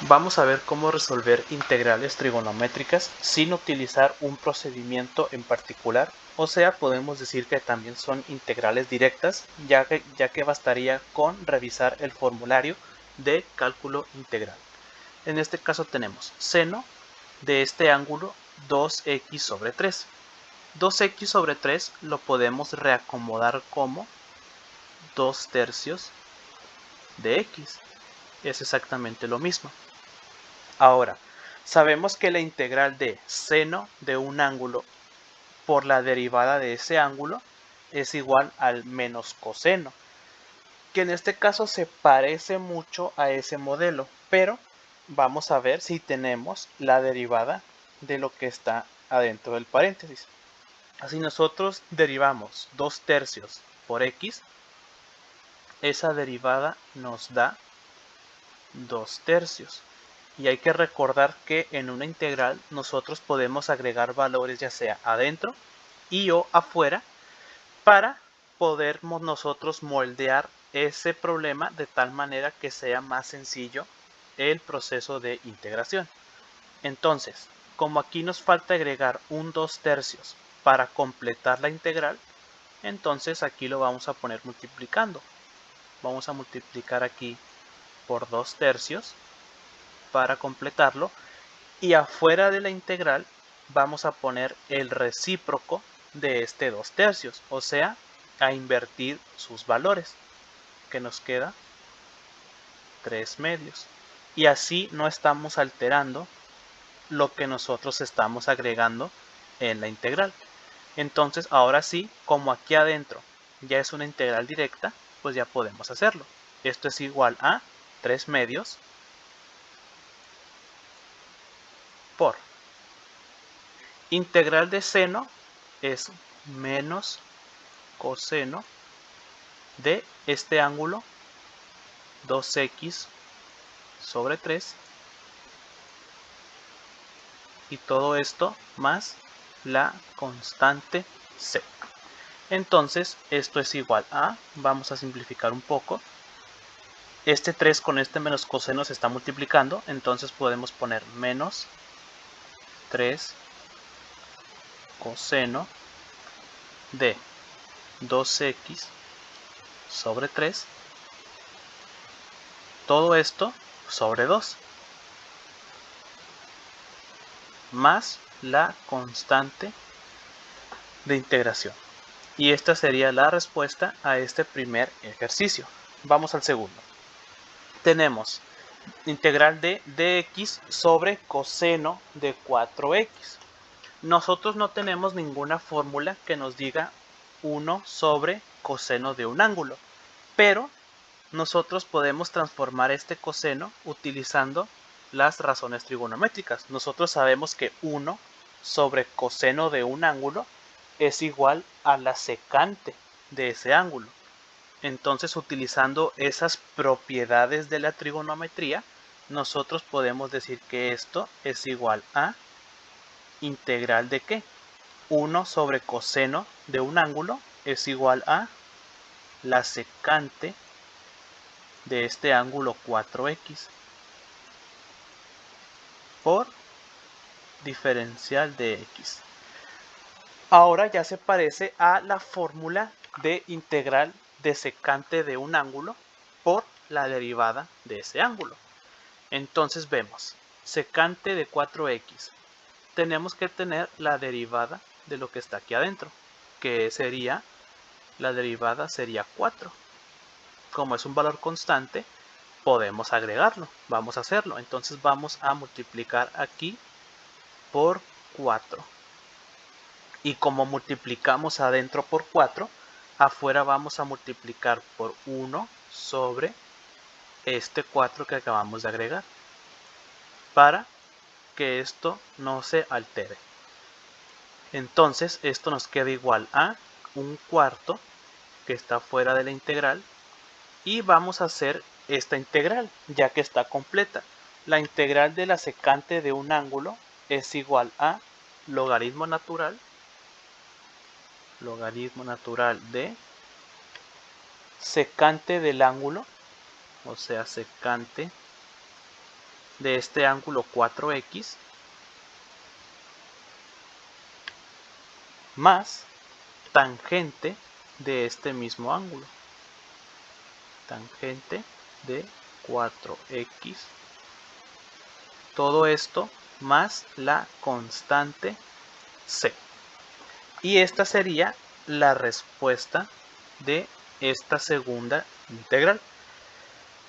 Vamos a ver cómo resolver integrales trigonométricas sin utilizar un procedimiento en particular, o sea, podemos decir que también son integrales directas, ya que bastaría con revisar el formulario de cálculo integral. En este caso tenemos seno de este ángulo 2x sobre 3. 2x sobre 3 lo podemos reacomodar como 2 tercios de x. Es exactamente lo mismo. Ahora, sabemos que la integral de seno de un ángulo por la derivada de ese ángulo es igual al menos coseno, que en este caso se parece mucho a ese modelo, pero vamos a ver si tenemos la derivada de lo que está adentro del paréntesis. Así nosotros derivamos 2 tercios por x, esa derivada nos da 2 tercios. Y hay que recordar que en una integral nosotros podemos agregar valores ya sea adentro y o afuera para poder nosotros moldear ese problema de tal manera que sea más sencillo el proceso de integración. Entonces, como aquí nos falta agregar un 2 tercios para completar la integral, entonces aquí lo vamos a poner multiplicando. Vamos a multiplicar aquí por 2 tercios para completarlo, y afuera de la integral vamos a poner el recíproco de este 2 tercios, o sea, a invertir sus valores, que nos queda 3 medios. Y así no estamos alterando lo que nosotros estamos agregando en la integral. Entonces, ahora sí, como aquí adentro ya es una integral directa, pues ya podemos hacerlo. Esto es igual a 3 medios por integral de seno es menos coseno de este ángulo 2x sobre 3, y todo esto más la constante c. Entonces esto es igual a, vamos a simplificar un poco, este 3 con este menos coseno se está multiplicando, entonces podemos poner menos 3 coseno de 2x sobre 3, todo esto sobre 2, más la constante de integración. Y esta sería la respuesta a este primer ejercicio. Vamos al segundo. Tenemos integral de dx sobre coseno de 4x. Nosotros no tenemos ninguna fórmula que nos diga 1 sobre coseno de un ángulo, pero nosotros podemos transformar este coseno utilizando las razones trigonométricas. Nosotros sabemos que 1 sobre coseno de un ángulo es igual a la secante de ese ángulo. Entonces, utilizando esas propiedades de la trigonometría, nosotros podemos decir que esto es igual a integral de ¿qué? 1 sobre coseno de un ángulo es igual a la secante de este ángulo 4x por diferencial de x. Ahora ya se parece a la fórmula de integral de secante de un ángulo por la derivada de ese ángulo. Entonces vemos, secante de 4x. Tenemos que tener la derivada de lo que está aquí adentro, que sería, la derivada sería 4. Como es un valor constante, podemos agregarlo. Vamos a hacerlo. Entonces vamos a multiplicar aquí por 4. Y como multiplicamos adentro por 4, afuera vamos a multiplicar por 1 sobre este 4 que acabamos de agregar, para que esto no se altere. Entonces esto nos queda igual a un cuarto que está fuera de la integral, y vamos a hacer esta integral ya que está completa. La integral de la secante de un ángulo es igual a logaritmo natural de secante del ángulo, o sea, secante de este ángulo 4x más tangente de este mismo ángulo. Tangente de 4x. Todo esto más la constante c. Y esta sería la respuesta de esta segunda integral.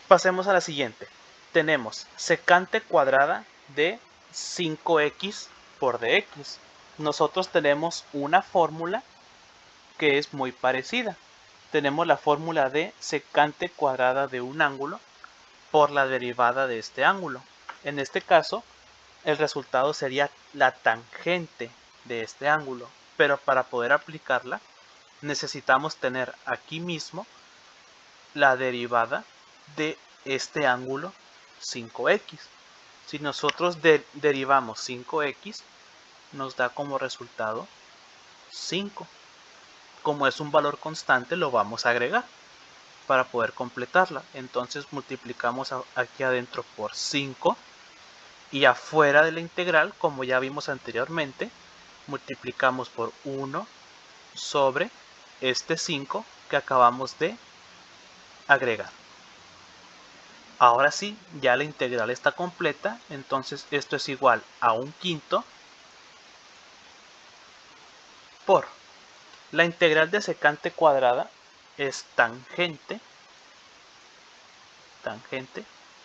Pasemos a la siguiente. Tenemos secante cuadrada de 5x por dx. Nosotros tenemos una fórmula que es muy parecida. Tenemos la fórmula de secante cuadrada de un ángulo por la derivada de este ángulo. En este caso, el resultado sería la tangente de este ángulo. Pero para poder aplicarla, necesitamos tener aquí mismo la derivada de este ángulo 5x. Si nosotros derivamos 5x, nos da como resultado 5. Como es un valor constante, lo vamos a agregar para poder completarla. Entonces multiplicamos aquí adentro por 5 y afuera de la integral, como ya vimos anteriormente, multiplicamos por 1 sobre este 5 que acabamos de agregar. Ahora sí, ya la integral está completa, entonces esto es igual a 1/5 por la integral de secante cuadrada es tangente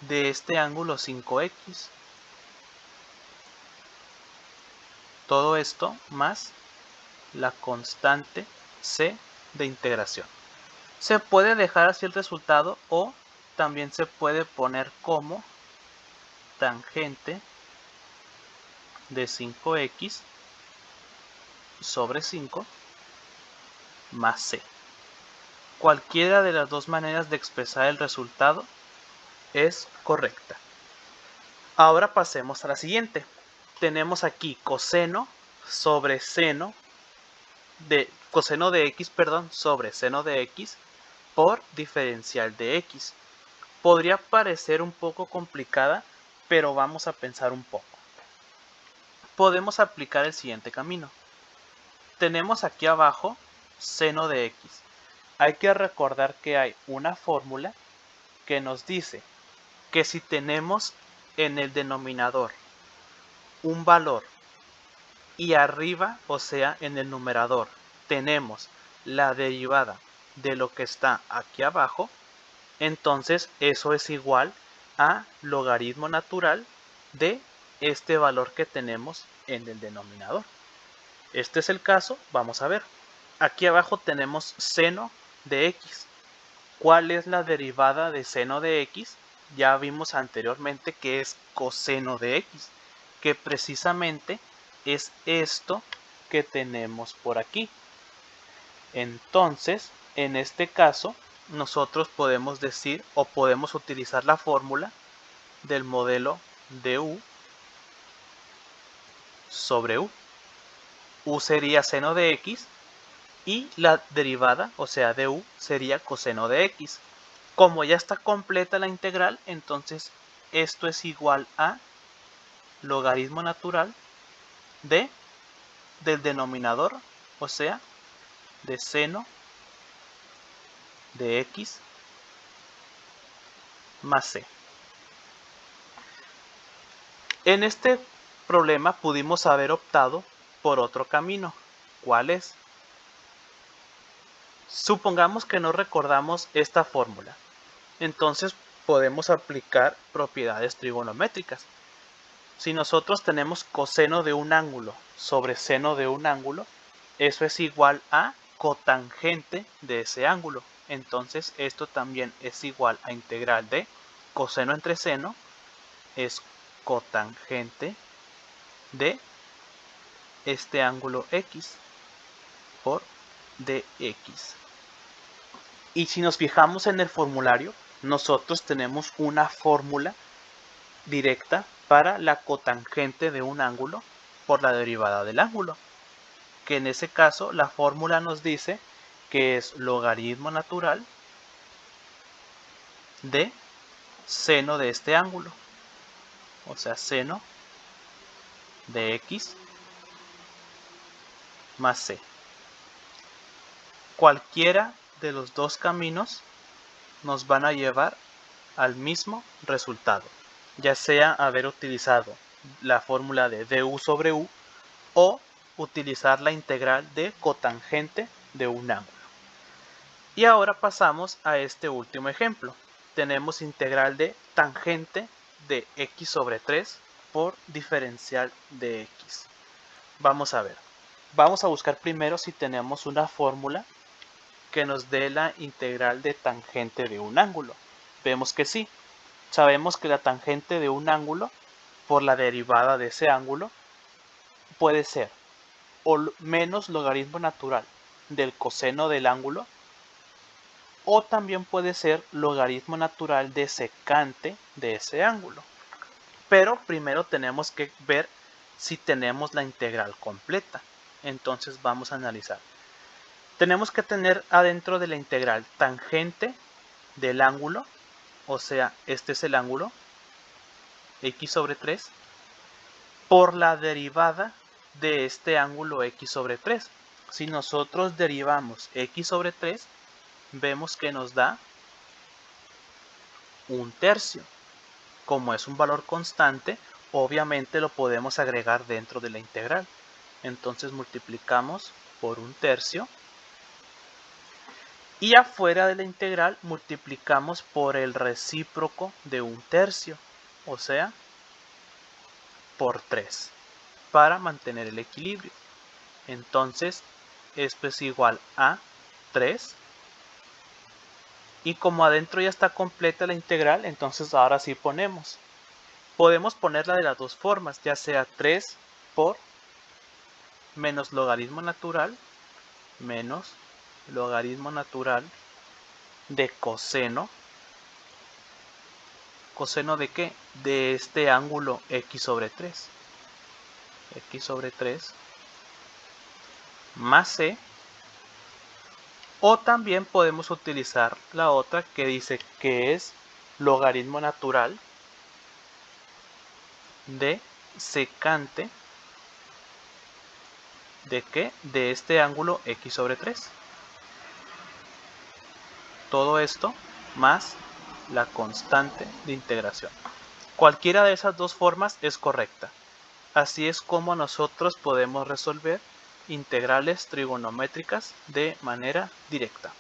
de este ángulo 5x. Todo esto más la constante c de integración. Se puede dejar así el resultado o también se puede poner como tangente de 5x sobre 5 más c. Cualquiera de las dos maneras de expresar el resultado es correcta. Ahora pasemos a la siguiente. Tenemos aquí coseno sobre seno de coseno de x, sobre seno de x por diferencial de x. Podría parecer un poco complicada, pero vamos a pensar un poco. Podemos aplicar el siguiente camino. Tenemos aquí abajo seno de x. Hay que recordar que hay una fórmula que nos dice que si tenemos en el denominador un valor y arriba, o sea, en el numerador, tenemos la derivada de lo que está aquí abajo, entonces eso es igual a logaritmo natural de este valor que tenemos en el denominador. Este es el caso, vamos a ver. Aquí abajo tenemos seno de x. ¿Cuál es la derivada de seno de x? Ya vimos anteriormente que es coseno de x, que precisamente es esto que tenemos por aquí. Entonces, en este caso, nosotros podemos decir o podemos utilizar la fórmula del modelo de u sobre u. U sería seno de x y la derivada, o sea, de u, sería coseno de x. Como ya está completa la integral, entonces esto es igual a logaritmo natural del denominador, o sea, de seno de x más c. En este problema pudimos haber optado por otro camino. ¿Cuál es? Supongamos que no recordamos esta fórmula. Entonces podemos aplicar propiedades trigonométricas. Si nosotros tenemos coseno de un ángulo sobre seno de un ángulo, eso es igual a cotangente de ese ángulo. Entonces esto también es igual a integral de coseno entre seno es cotangente de este ángulo x por dx. Y si nos fijamos en el formulario, nosotros tenemos una fórmula directa para la cotangente de un ángulo por la derivada del ángulo, que en ese caso la fórmula nos dice que es logaritmo natural de seno de este ángulo, o sea, seno de x más c. Cualquiera de los dos caminos nos van a llevar al mismo resultado, ya sea haber utilizado la fórmula de du sobre u o utilizar la integral de cotangente de un ángulo. Y ahora pasamos a este último ejemplo. Tenemos integral de tangente de x sobre 3 por diferencial de x. Vamos a ver. Vamos a buscar primero si tenemos una fórmula que nos dé la integral de tangente de un ángulo. Vemos que sí. Sabemos que la tangente de un ángulo por la derivada de ese ángulo puede ser o menos logaritmo natural del coseno del ángulo, o también puede ser logaritmo natural de secante de ese ángulo. Pero primero tenemos que ver si tenemos la integral completa. Entonces vamos a analizar. Tenemos que tener adentro de la integral tangente del ángulo, o sea, este es el ángulo, x sobre 3, por la derivada de este ángulo x sobre 3. Si nosotros derivamos x sobre 3, vemos que nos da 1/3. Como es un valor constante, obviamente lo podemos agregar dentro de la integral. Entonces multiplicamos por 1/3 y afuera de la integral multiplicamos por el recíproco de 1/3, o sea, por 3, para mantener el equilibrio. Entonces esto es igual a 3. Y como adentro ya está completa la integral, entonces ahora sí podemos ponerla de las dos formas, ya sea 3 por menos logaritmo natural de coseno. ¿Coseno de qué? De este ángulo x sobre 3. X sobre 3 más c. O también podemos utilizar la otra que dice que es logaritmo natural de secante ¿de qué? De este ángulo x sobre 3. Todo esto más la constante de integración. Cualquiera de esas dos formas es correcta. Así es como nosotros podemos resolver integrales trigonométricas de manera directa.